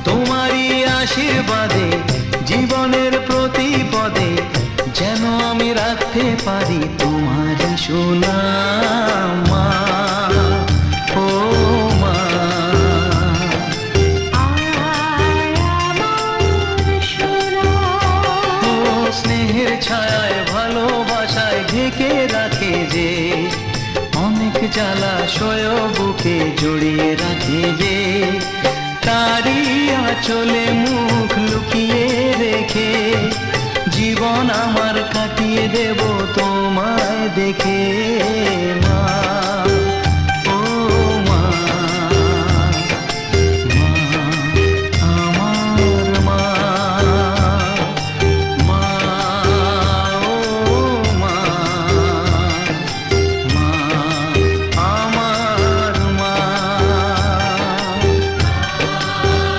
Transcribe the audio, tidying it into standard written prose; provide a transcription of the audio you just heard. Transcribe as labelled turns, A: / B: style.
A: তোমারই আশীর্বাদে জীবনের প্রতি পদে যেন আমি রাখতে পারি তোমারই সুনাম মা, ও মা। ও স্নেহের ছায়ায় ভালোবাসায় ঢেকে রাখে যে, অনেক জ্বালাশয় বুকে জড়িয়ে রাখে যে, তারই আঁচলে মুখ লুকিয়ে রেখে জীবন আমার কাটিয়ে দেব তোমায় দেখে মা।